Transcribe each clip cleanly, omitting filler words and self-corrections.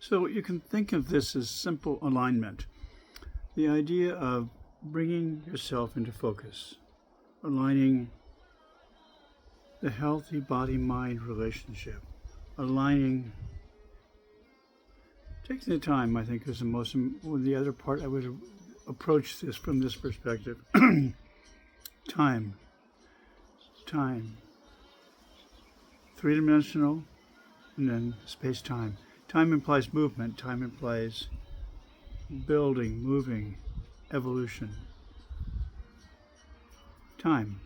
So you can think of this as simple alignment. The idea of bringing yourself into focus, aligning the healthy body-mind relationship, aligning, taking the time, I think, is the most, the other part I would approach this from this perspective. Time, three-dimensional, and then space-time. Time implies movement, time implies building, moving, evolution. Time.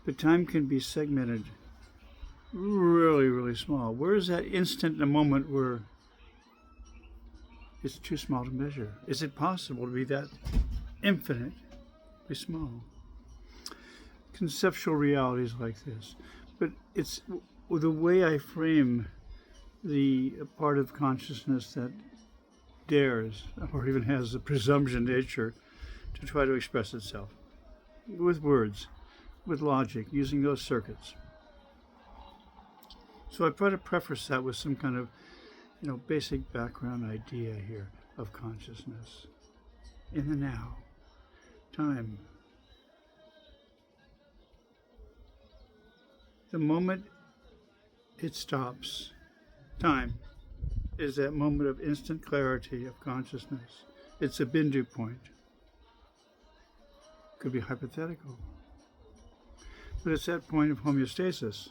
But time can be segmented really, really small. Where is that instant in a moment where it's too small to measure? Is it possible to be that infinitely small? Conceptual realities like this. But it's the way I frame the part of consciousness that dares, or even has the presumption nature, to try to express itself with words, with logic, using those circuits. So I try to preface that with some kind of, basic background idea here of consciousness. In the now, time. The moment it stops, time is that moment of instant clarity of consciousness. It's a bindu point. Could be hypothetical. But it's that point of homeostasis.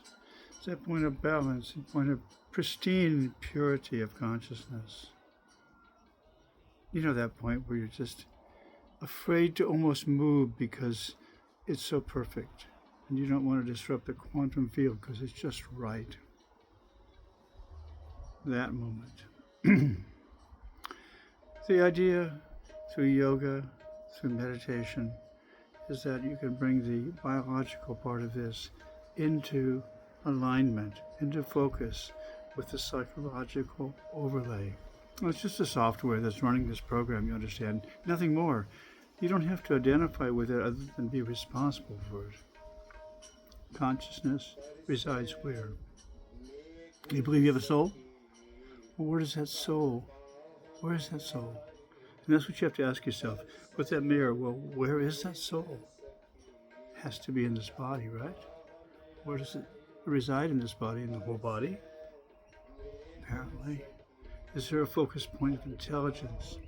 It's that point of balance, a point of pristine purity of consciousness. You know, that point where you're just afraid to almost move because it's so perfect. And you don't want to disrupt the quantum field because it's just right. That moment. The idea through yoga, through meditation, is that you can bring the biological part of this into alignment, into focus with the psychological overlay. Well, it's just the software that's running this program, you understand, nothing more. You don't have to identify with it other than be responsible for it. Consciousness resides where? Do you believe you have a soul? Well, where is that soul? Where is that soul? And that's what you have to ask yourself. With that mirror, well, where is that soul? It has to be in this body, right? Where does it reside in this body, in the whole body? Apparently. Is there a focus point of intelligence,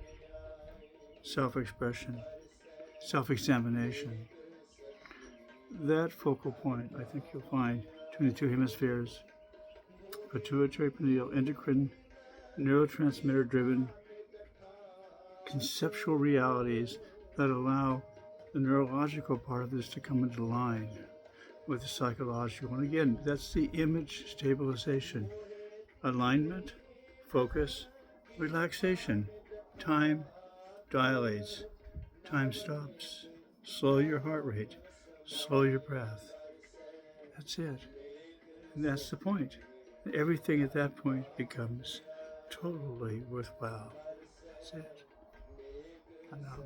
self-expression, self-examination? That focal point, I think you'll find, between the two hemispheres, pituitary, pineal, endocrine, neurotransmitter-driven conceptual realities that allow the neurological part of this to come into line with the psychological. And again, that's the image stabilization. Alignment, focus, relaxation. Time dilates. Time stops. Slow your heart rate. Slow your breath. That's it. And that's the point. Everything at that point becomes totally worthwhile. That's it. Anam.